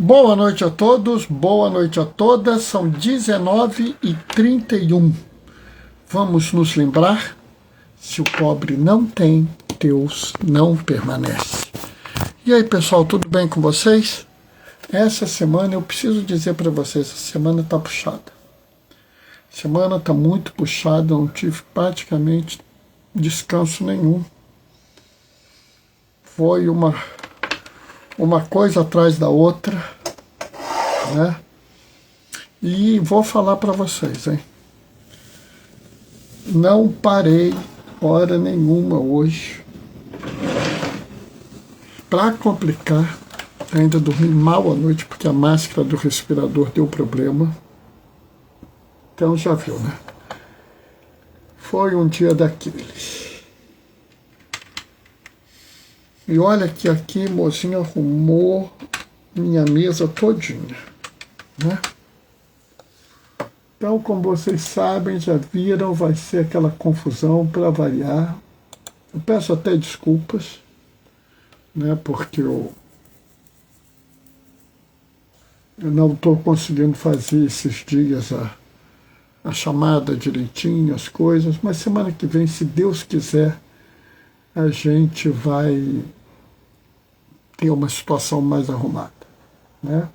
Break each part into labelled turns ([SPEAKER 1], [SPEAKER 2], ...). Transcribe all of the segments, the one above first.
[SPEAKER 1] Boa noite a todos, boa noite a todas, são 19h31. Vamos nos lembrar, se o pobre não tem, Deus não permanece. E aí pessoal, tudo bem com vocês? Essa semana eu preciso dizer para vocês, essa semana está puxada. A semana está muito puxada, não tive praticamente descanso nenhum. Foi uma coisa atrás da outra, né? E vou falar para vocês, hein? Não parei hora nenhuma hoje. Para complicar, ainda dormi mal à noite porque a máscara do respirador deu problema. Então já viu, né? Foi um dia daqueles. E olha que aqui, mocinho arrumou minha mesa todinha, né? Então, como vocês sabem, já viram, vai ser aquela confusão para variar. Eu peço até desculpas, né? Porque eu não estou conseguindo fazer esses dias a chamada direitinho, as coisas, mas semana que vem, se Deus quiser, a gente vai ter uma situação mais arrumada, né?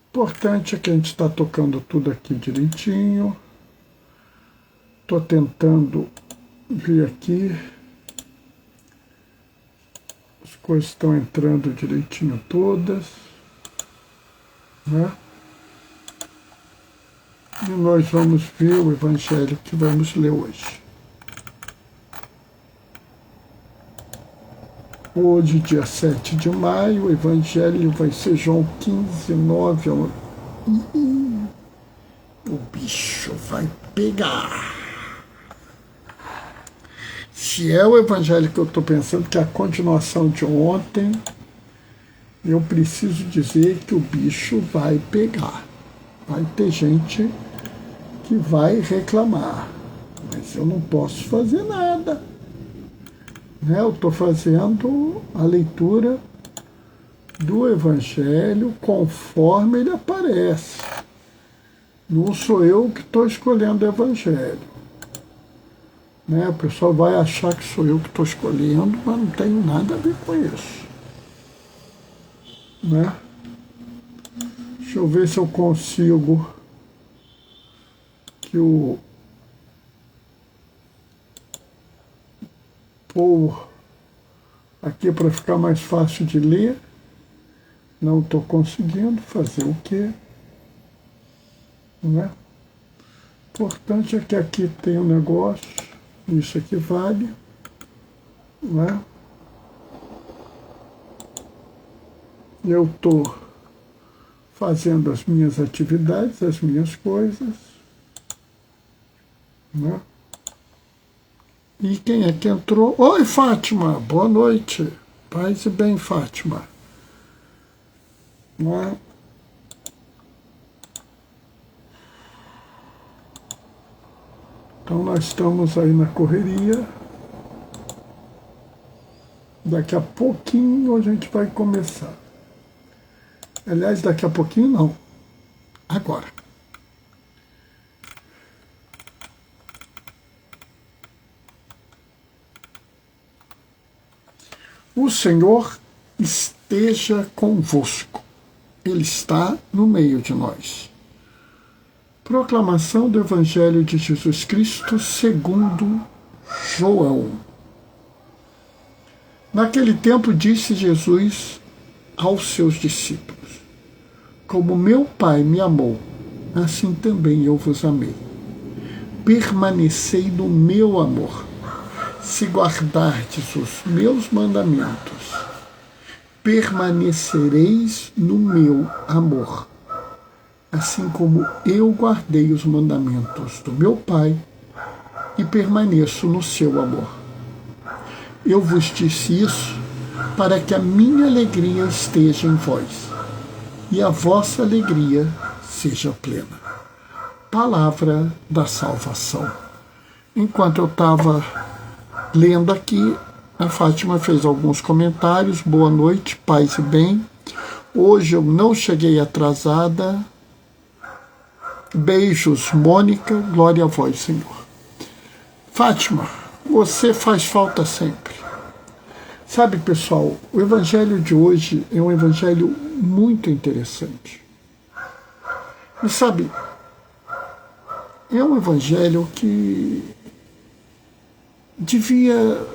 [SPEAKER 1] Importante é que a gente está tocando tudo aqui direitinho. Estou tentando ver aqui. As coisas estão entrando direitinho todas, né? E nós vamos ver o evangelho que vamos ler hoje. Hoje, dia 7 de maio, o evangelho vai ser João 15, 9 a 11. O bicho vai pegar. Se é o evangelho que eu estou pensando, que é a continuação de ontem, eu preciso dizer que o bicho vai pegar. Vai ter gente que vai reclamar, mas eu não posso fazer nada. Eu estou fazendo a leitura do Evangelho conforme ele aparece. Não sou eu que estou escolhendo o Evangelho. O pessoal vai achar que sou eu que estou escolhendo, mas não tenho nada a ver com isso. Deixa eu ver se eu consigo que o pôr aqui para ficar mais fácil de ler. Não estou conseguindo fazer o quê? Importante é que aqui tem um negócio, isso aqui vale, Eu estou fazendo as minhas atividades, as minhas coisas, E quem é que entrou? Oi, Fátima, boa noite. Paz e bem, Fátima. Então nós estamos aí na correria. Daqui a pouquinho a gente vai começar. Aliás, daqui a pouquinho não. Agora. O Senhor esteja convosco. Ele está no meio de nós. Proclamação do Evangelho de Jesus Cristo segundo João. Naquele tempo disse Jesus aos seus discípulos: como meu Pai me amou, assim também eu vos amei. Permanecei no meu amor. Se guardardes os meus mandamentos, permanecereis no meu amor, assim como eu guardei os mandamentos do meu Pai e permaneço no seu amor. Eu vos disse isso para que a minha alegria esteja em vós e a vossa alegria seja plena. Palavra da salvação. Enquanto eu estava lendo aqui, a Fátima fez alguns comentários. Boa noite, paz e bem. Hoje eu não cheguei atrasada. Beijos, Mônica, glória a vós, Senhor. Fátima, você faz falta sempre. Sabe, pessoal, o evangelho de hoje é um evangelho muito interessante. E sabe, é um evangelho que devia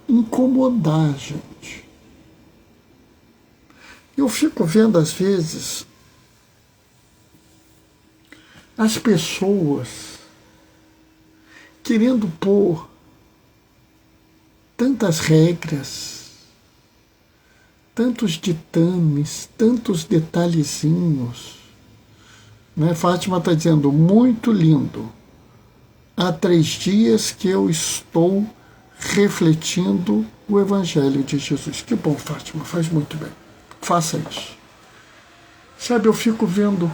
[SPEAKER 1] incomodar a gente. Eu fico vendo, às vezes, as pessoas querendo pôr tantas regras, tantos ditames, tantos detalhezinhos. Né? Fátima está dizendo, muito lindo. Há 3 dias que eu estou refletindo o Evangelho de Jesus. Que bom, Fátima, faz muito bem. Faça isso. Sabe, eu fico vendo.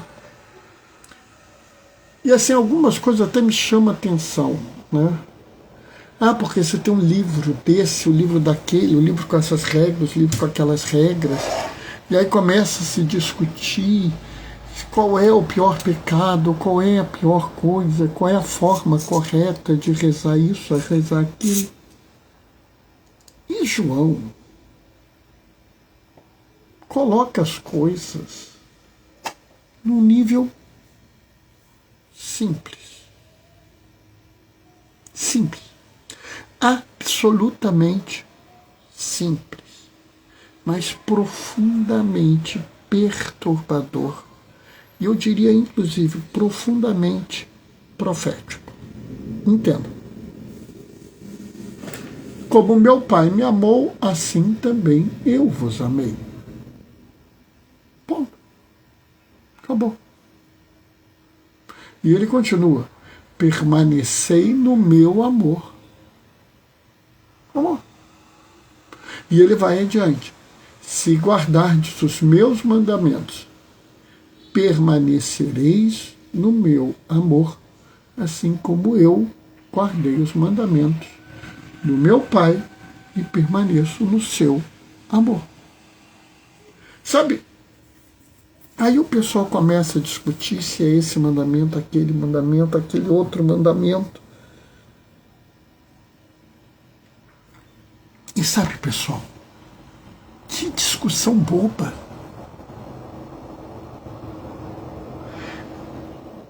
[SPEAKER 1] E assim, algumas coisas até me chamam a atenção, né? Ah, porque você tem um livro desse, o livro daquele, o livro com essas regras, o livro com aquelas regras. E aí começa a se discutir qual é o pior pecado, qual é a pior coisa, qual é a forma correta de rezar isso, a rezar aquilo. E João coloca as coisas num nível simples. Simples. Absolutamente simples, mas profundamente perturbador. E eu diria, inclusive, profundamente profético. Entenda. Como meu Pai me amou, assim também eu vos amei. Ponto. Acabou. E ele continua, permanecei no meu amor. Amor. E ele vai adiante. Se guardardes os meus mandamentos, permanecereis no meu amor, assim como eu guardei os mandamentos do meu Pai e permaneço no seu amor. Sabe, aí o pessoal começa a discutir se é esse mandamento, aquele outro mandamento. E sabe, pessoal, que discussão boba.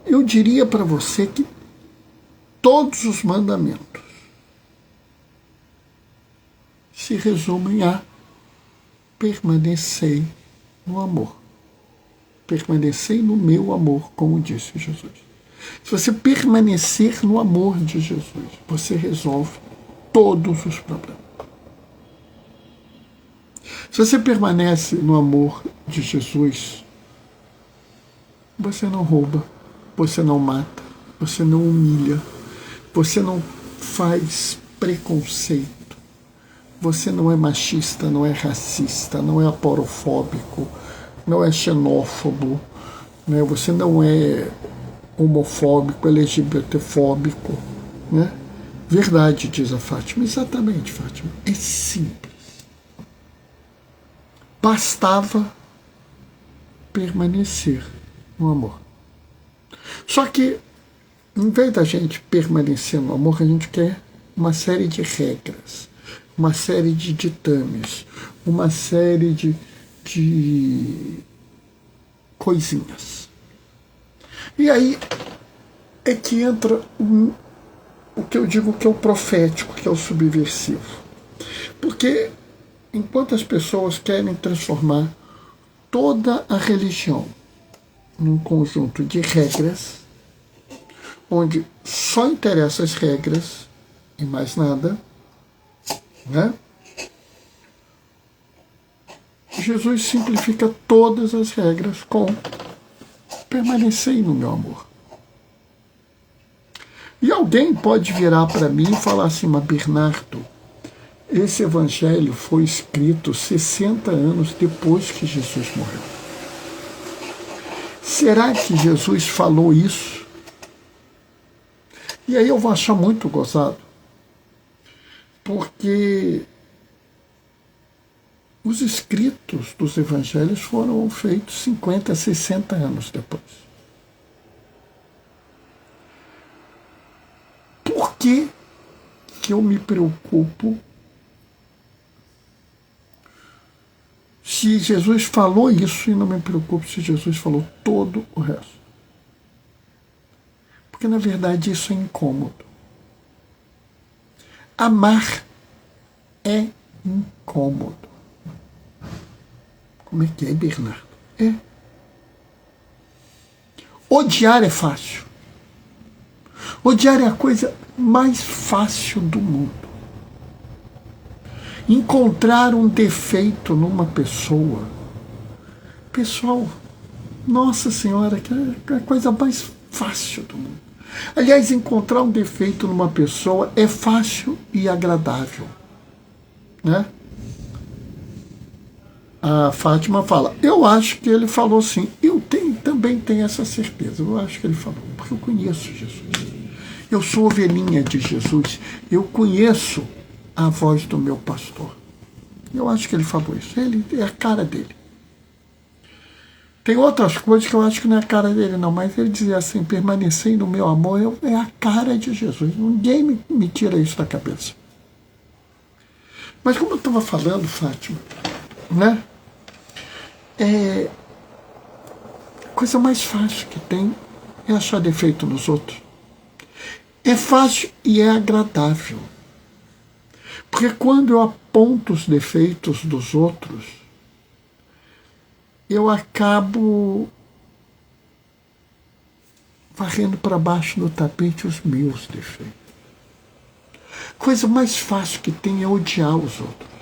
[SPEAKER 1] Eu diria para você que todos os mandamentos se resumem a permanecei no amor. Permanecei no meu amor, como disse Jesus. Se você permanecer no amor de Jesus, você resolve todos os problemas. Se você permanece no amor de Jesus, você não rouba, você não mata, você não humilha, você não faz preconceito, você não é machista, não é racista, não é aporofóbico, não é xenófobo, né? Você não é homofóbico, LGBTfóbico. Né? Verdade, diz a Fátima. Exatamente, Fátima. É simples. Bastava permanecer no amor. Só que, em vez da gente permanecer no amor, a gente quer uma série de regras, uma série de ditames, uma série de coisinhas. E aí é que entra o que eu digo que é o profético, que é o subversivo. Porque enquanto as pessoas querem transformar toda a religião num conjunto de regras, onde só interessam as regras e mais nada, né? Jesus simplifica todas as regras com permanecei no meu amor. E alguém pode virar para mim e falar assim, mas Bernardo, esse evangelho foi escrito 60 anos depois que Jesus morreu. Será que Jesus falou isso? E aí eu vou achar muito gozado, porque Os escritos dos evangelhos foram feitos 50, 60 anos depois. Por que eu me preocupo se Jesus falou isso e não me preocupo se Jesus falou todo o resto? Porque, na verdade, isso é incômodo. Amar é incômodo. Como é que é, Bernardo? É. Odiar é fácil. Odiar é a coisa mais fácil do mundo. Encontrar um defeito numa pessoa. Pessoal, nossa senhora, que é a coisa mais fácil do mundo. Aliás, encontrar um defeito numa pessoa é fácil e agradável, né? A Fátima fala, eu acho que ele falou sim. Eu também tenho essa certeza. Eu acho que ele falou, porque eu conheço Jesus. Eu sou ovelhinha de Jesus. Eu conheço a voz do meu pastor. Eu acho que ele falou isso. Ele é a cara dele. Tem outras coisas que eu acho que não é a cara dele, não. Mas ele dizia assim, permanecei no meu amor, é a cara de Jesus. Ninguém me tira isso da cabeça. Mas como eu estava falando, Fátima, né? A coisa mais fácil que tem é achar defeito nos outros. É fácil e é agradável. Porque quando eu aponto os defeitos dos outros, eu acabo varrendo para baixo do tapete os meus defeitos. Coisa mais fácil que tem é odiar os outros.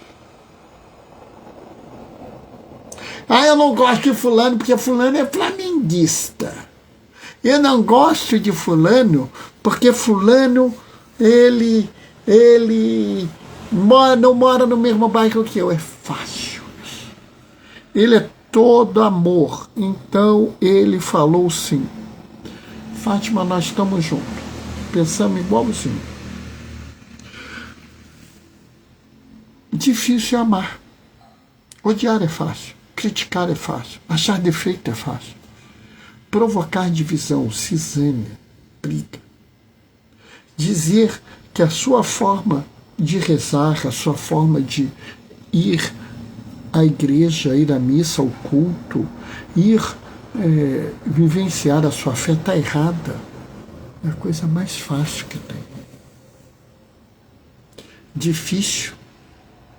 [SPEAKER 1] Ah, eu não gosto de fulano porque fulano é flamenguista. Eu não gosto de fulano porque fulano, ele não mora no mesmo bairro que eu. É fácil isso. Ele é todo amor. Então ele falou sim. Fátima, nós estamos juntos. Pensamos igualzinho. Difícil é amar. Odiar é fácil. Criticar é fácil. Achar defeito é fácil. Provocar divisão, cisânia, briga. Dizer que a sua forma de rezar, a sua forma de ir à igreja, ir à missa, ao culto, vivenciar a sua fé está errada. É a coisa mais fácil que tem. Difícil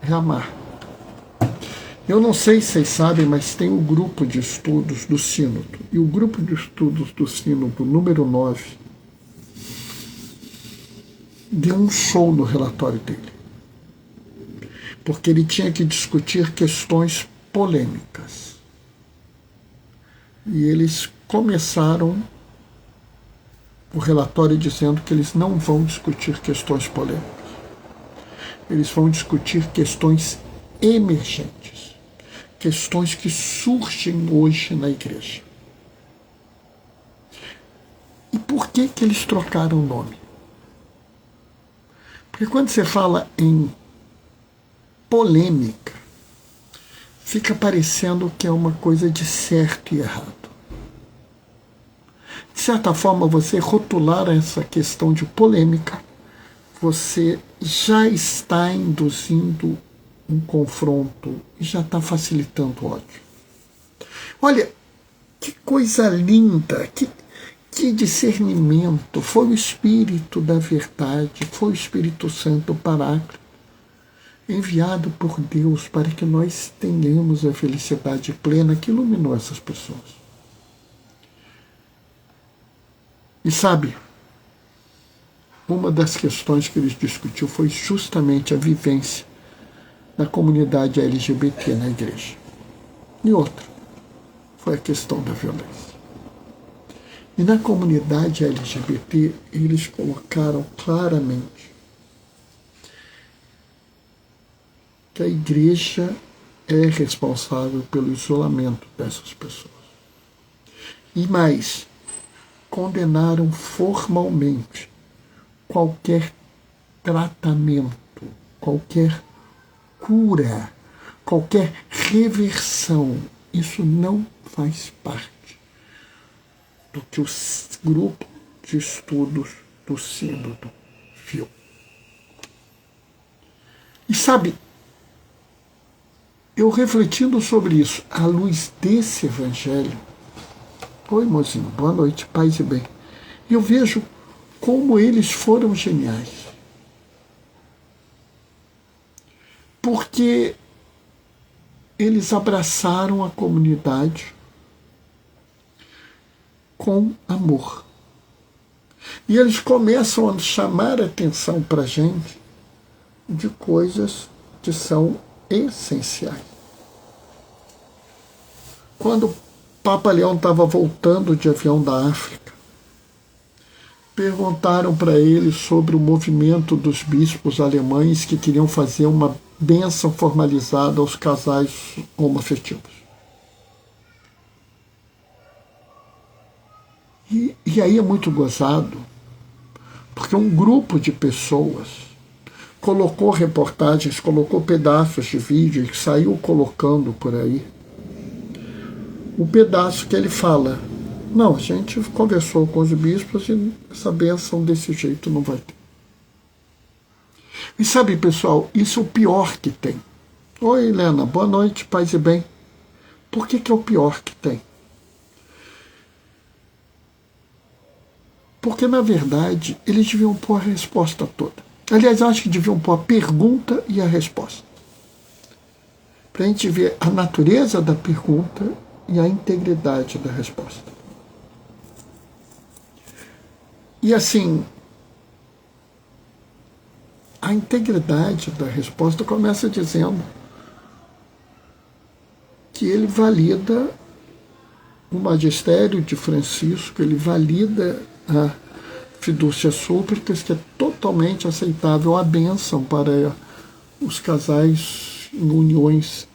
[SPEAKER 1] é amar. Eu não sei se vocês sabem, mas tem um grupo de estudos do Sínodo. E o grupo de estudos do Sínodo, número 9, deu um show no relatório dele. Porque ele tinha que discutir questões polêmicas. E eles começaram o relatório dizendo que eles não vão discutir questões polêmicas. Eles vão discutir questões emergentes. Questões que surgem hoje na igreja. E por que eles trocaram o nome? Porque quando você fala em polêmica, fica parecendo que é uma coisa de certo e errado. De certa forma, você rotular essa questão de polêmica, você já está induzindo um confronto e já está facilitando o ódio. Olha, que coisa linda, que discernimento. Foi o Espírito da verdade, foi o Espírito Santo, o Paráclito, enviado por Deus para que nós tenhamos a felicidade plena que iluminou essas pessoas. E sabe, uma das questões que eles discutiu foi justamente a vivência da comunidade LGBT na igreja. E outra foi a questão da violência. E na comunidade LGBT, eles colocaram claramente que a igreja é responsável pelo isolamento dessas pessoas. E mais, condenaram formalmente qualquer tratamento, qualquer cura qualquer reversão. Isso não faz parte do que o grupo de estudos do Sínodo viu. E sabe, eu refletindo sobre isso, à luz desse evangelho, oi mozinho, boa noite, paz e bem, eu vejo como eles foram geniais. Porque eles abraçaram a comunidade com amor. E eles começam a chamar a atenção para a gente de coisas que são essenciais. Quando o Papa Leão estava voltando de avião da África, perguntaram para ele sobre o movimento dos bispos alemães que queriam fazer uma bênção formalizada aos casais homoafetivos. E aí é muito gozado, porque um grupo de pessoas colocou reportagens, colocou pedaços de vídeo e saiu colocando por aí o pedaço que ele fala: não, a gente conversou com os bispos e essa bênção desse jeito não vai ter. E sabe, pessoal, isso é o pior que tem. Oi, Helena, boa noite, paz e bem. Por que é o pior que tem? Porque, na verdade, eles deviam pôr a resposta toda. Aliás, eu acho que deviam pôr a pergunta e a resposta. Para a gente ver a natureza da pergunta e a integridade da resposta. E assim, a integridade da resposta começa dizendo que ele valida o magistério de Francisco, ele valida a fidúcia súplicas, que é totalmente aceitável, a bênção para os casais em uniões,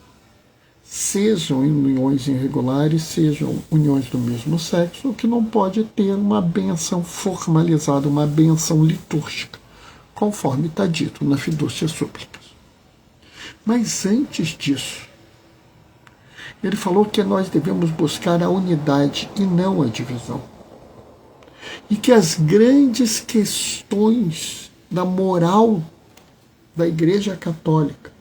[SPEAKER 1] sejam em uniões irregulares, sejam uniões do mesmo sexo, o que não pode ter uma bênção formalizada, uma bênção litúrgica, conforme está dito na fidúcia súplicas. Mas antes disso, ele falou que nós devemos buscar a unidade e não a divisão. E que as grandes questões da moral da Igreja Católica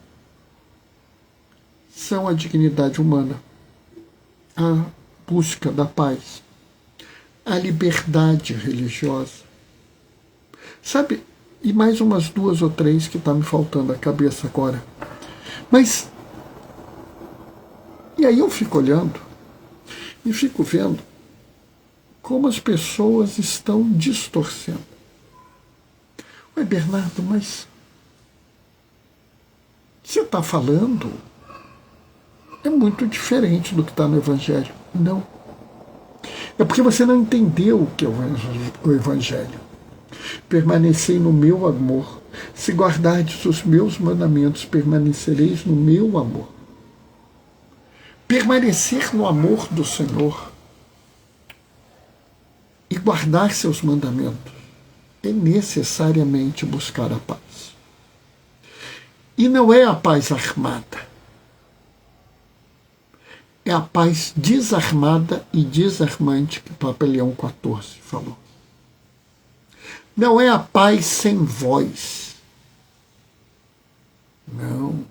[SPEAKER 1] são a dignidade humana, a busca da paz, a liberdade religiosa. Sabe, e mais umas 2 ou 3 que está me faltando a cabeça agora. Mas, e aí eu fico olhando e fico vendo como as pessoas estão distorcendo. Ué, Bernardo, mas você está falando é muito diferente do que está no Evangelho. Não. É porque você não entendeu o que é o Evangelho. Permanecei no meu amor. Se guardardes os meus mandamentos, permanecereis no meu amor. Permanecer no amor do Senhor e guardar seus mandamentos é necessariamente buscar a paz. E não é a paz armada. É a paz desarmada e desarmante que o Papa Leão XIV falou. Não é a paz sem voz. Não.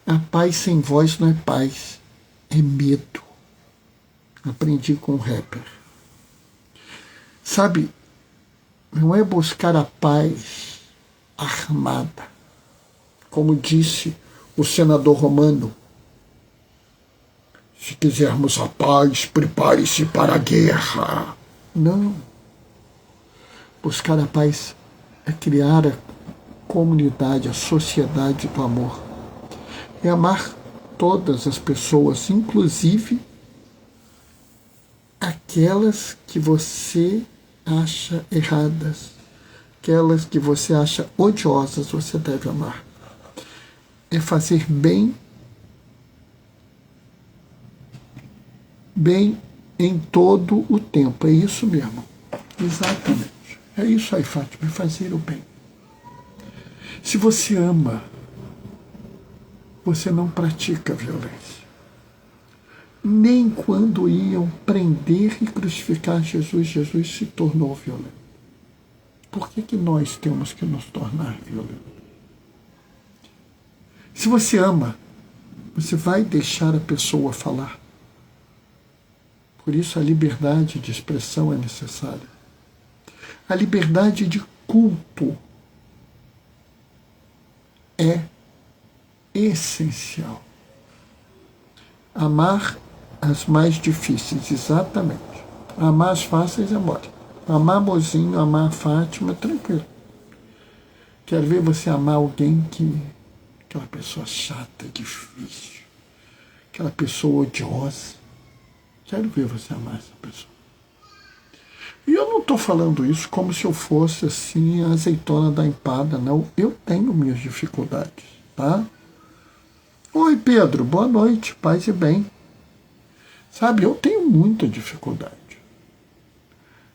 [SPEAKER 1] A paz sem voz não é paz, é medo. Aprendi com um rapper. Sabe, não é buscar a paz armada. Como disse o senador romano, se quisermos a paz, prepare-se para a guerra. Não. Buscar a paz é criar a comunidade, a sociedade do amor. É amar todas as pessoas, inclusive aquelas que você acha erradas, aquelas que você acha odiosas, você deve amar. É fazer bem em todo o tempo. É isso mesmo. Exatamente. É isso aí, Fátima, é fazer o bem. Se você ama, você não pratica violência. Nem quando iam prender e crucificar Jesus, Jesus se tornou violento. Por que nós temos que nos tornar violentos? Se você ama, você vai deixar a pessoa falar. Por isso a liberdade de expressão é necessária. A liberdade de culto é essencial. Amar as mais difíceis, exatamente. Amar as fáceis é mole. Amar Mozinho, amar Fátima, tranquilo. Quero ver você amar alguém aquela pessoa chata, difícil, aquela pessoa odiosa. Quero ver você amar essa pessoa. E eu não estou falando isso como se eu fosse assim a azeitona da empada, não. Eu tenho minhas dificuldades, tá? Oi, Pedro, boa noite, paz e bem. Sabe, eu tenho muita dificuldade.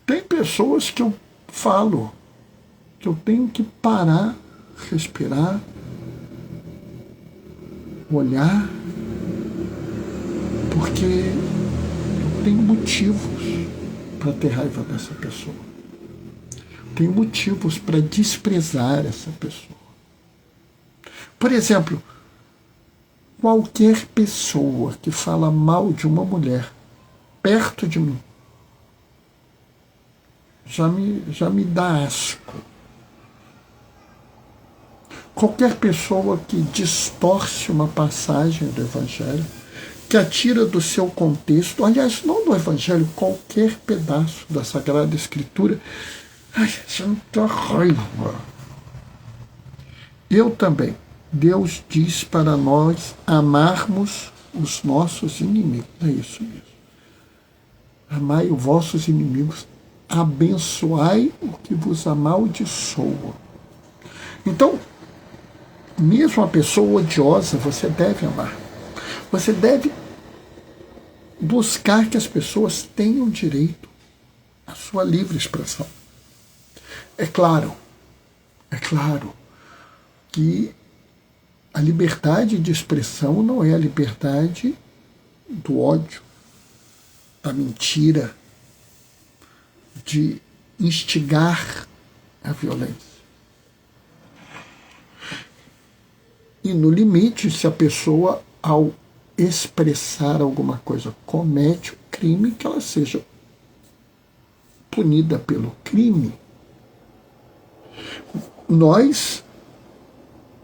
[SPEAKER 1] Tem pessoas que eu falo que eu tenho que parar, respirar, olhar, porque eu tenho motivos para ter raiva dessa pessoa. Tenho motivos para desprezar essa pessoa. Por exemplo, qualquer pessoa que fala mal de uma mulher perto de mim já me dá asco. Qualquer pessoa que distorce uma passagem do Evangelho, que a tira do seu contexto, aliás, não do Evangelho, qualquer pedaço da Sagrada Escritura, já me dá raiva. Eu também. Deus diz para nós amarmos os nossos inimigos. É isso mesmo. Amai os vossos inimigos, abençoai o que vos amaldiçoa. Então, mesmo a pessoa odiosa, você deve amar. Você deve buscar que as pessoas tenham direito à sua livre expressão. É claro que a liberdade de expressão não é a liberdade do ódio, da mentira, de instigar a violência. E no limite, se a pessoa, ao expressar alguma coisa, comete o crime, que ela seja punida pelo crime. Nós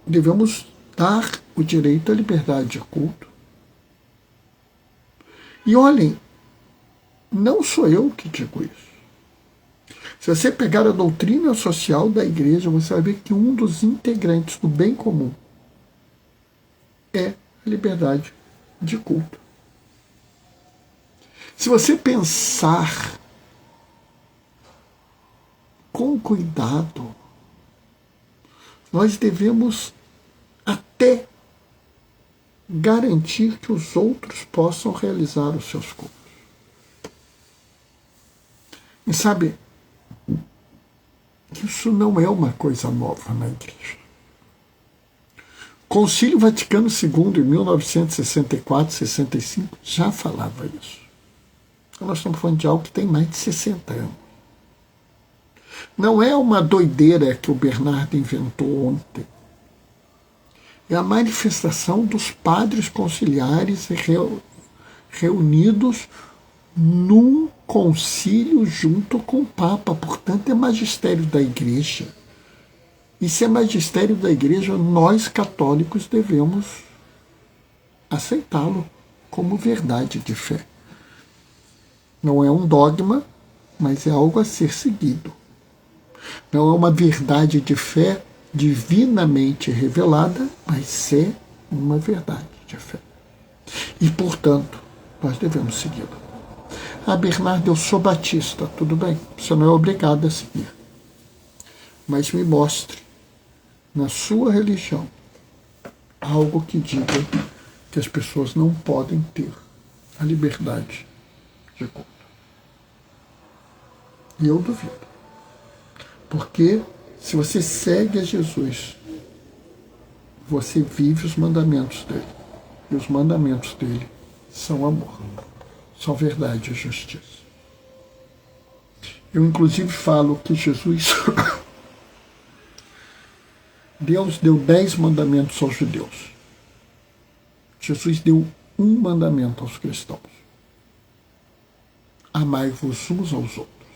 [SPEAKER 1] devemos dar o direito à liberdade de culto. E olhem, não sou eu que digo isso. Se você pegar a doutrina social da igreja, você vai ver que um dos integrantes do bem comum é a liberdade de culto. Se você pensar com cuidado, nós devemos até garantir que os outros possam realizar os seus cultos. E sabe, isso não é uma coisa nova na igreja. O Concílio Vaticano II, em 1964, 65, já falava isso. Então nós estamos falando de algo que tem mais de 60 anos. Não é uma doideira que o Bernardo inventou ontem. É a manifestação dos padres conciliares reunidos num concílio junto com o Papa. Portanto, é magistério da Igreja. E se é magistério da Igreja, nós católicos devemos aceitá-lo como verdade de fé. Não é um dogma, mas é algo a ser seguido. Não é uma verdade de fé divinamente revelada, mas é uma verdade de fé. E, portanto, nós devemos segui-la. Ah, Bernardo, eu sou batista, tudo bem, você não é obrigado a seguir. Mas me mostre, na sua religião, algo que diga que as pessoas não podem ter a liberdade de culto. E eu duvido. Porque se você segue a Jesus você vive os mandamentos dele. E os mandamentos dele são amor, são verdade e justiça. Eu, inclusive, falo que Jesus, Deus deu 10 mandamentos aos judeus. Jesus deu um mandamento aos cristãos: amai-vos uns aos outros.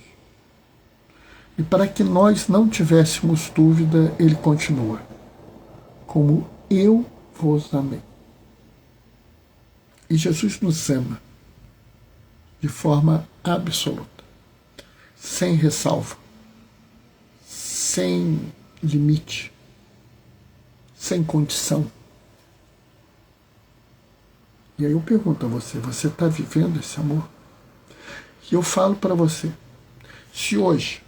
[SPEAKER 1] E para que nós não tivéssemos dúvida, ele continua: como eu vos amei. E Jesus nos ama de forma absoluta, sem ressalva, sem limite, sem condição. E aí eu pergunto a você: você está vivendo esse amor? E eu falo para você, se hoje,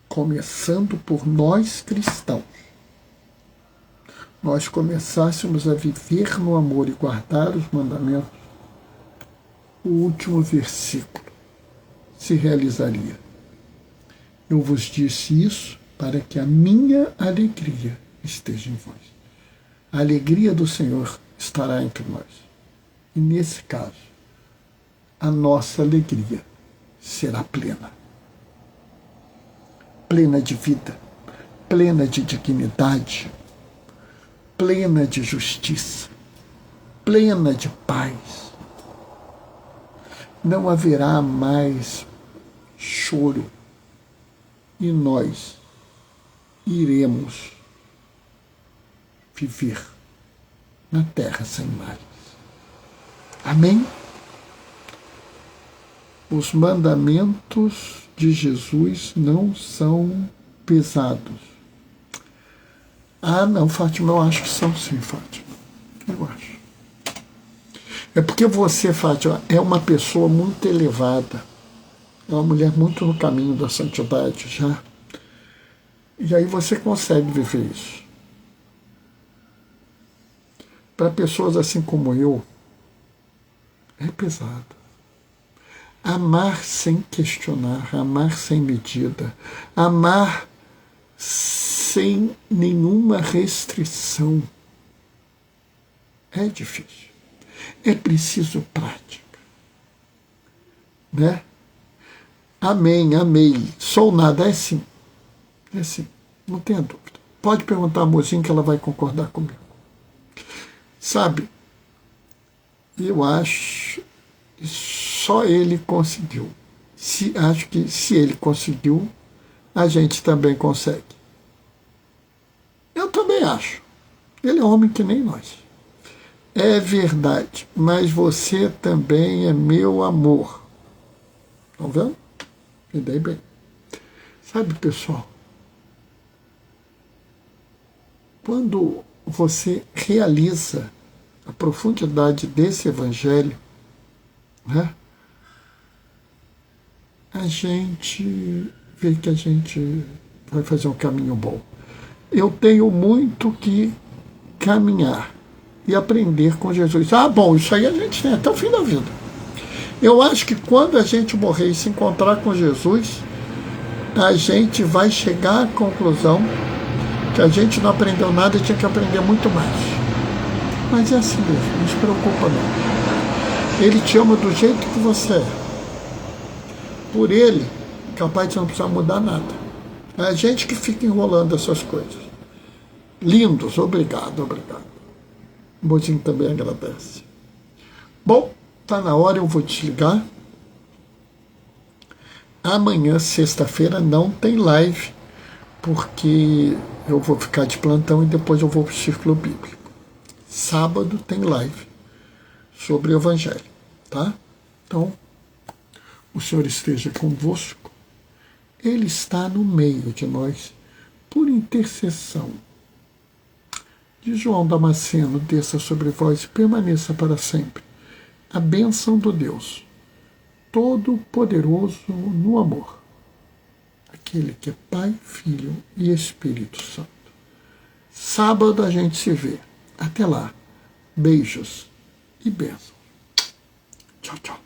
[SPEAKER 1] começando por nós cristãos, nós começássemos a viver no amor e guardar os mandamentos, o último versículo se realizaria: eu vos disse isso para que a minha alegria esteja em vós. A alegria do Senhor estará entre nós. E nesse caso, a nossa alegria será plena. Plena de vida, plena de dignidade, plena de justiça, plena de paz. Não haverá mais choro e nós iremos viver na terra sem males. Amém? Os mandamentos de Jesus não são pesados. Ah, não, Fátima, eu acho que são sim, Fátima. Eu acho. É porque você, Fátima, é uma pessoa muito elevada. É uma mulher muito no caminho da santidade já. E aí você consegue viver isso. Para pessoas assim como eu, é pesado. Amar sem questionar, amar sem medida, amar sem nenhuma restrição é difícil. É preciso prática. Né? Amém, amei. Sou nada, é sim. É sim, não tenha dúvida. Pode perguntar a mozinha que ela vai concordar comigo. Sabe, eu acho que só ele conseguiu. Acho que se ele conseguiu, a gente também consegue. Eu também acho. Ele é homem que nem nós. É verdade, mas você também é meu amor. Estão vendo? Me dei bem. Sabe, pessoal, quando você realiza a profundidade desse evangelho, né, a gente vê que a gente vai fazer um caminho bom. Eu tenho muito que caminhar e aprender com Jesus. Ah, bom, isso aí a gente tem até o fim da vida. Eu acho que quando a gente morrer e se encontrar com Jesus, a gente vai chegar à conclusão que a gente não aprendeu nada e tinha que aprender muito mais. Mas é assim mesmo, não se preocupa não. Ele te ama do jeito que você é. Por ele, capaz de não precisar mudar nada. É a gente que fica enrolando essas coisas. Lindos, obrigado, obrigado. O mozinho também agradece. Bom, tá na hora, eu vou desligar. Amanhã, sexta-feira, não tem live, porque eu vou ficar de plantão e depois eu vou para o Círculo Bíblico. Sábado tem live sobre o Evangelho, tá? Então, o Senhor esteja convosco. Ele está no meio de nós, por intercessão de João Damasceno, desça sobre vós e permaneça para sempre. A bênção do Deus Todo-Poderoso no amor, aquele que é Pai, Filho e Espírito Santo. Sábado a gente se vê. Até lá. Beijos e bênçãos. Tchau, tchau.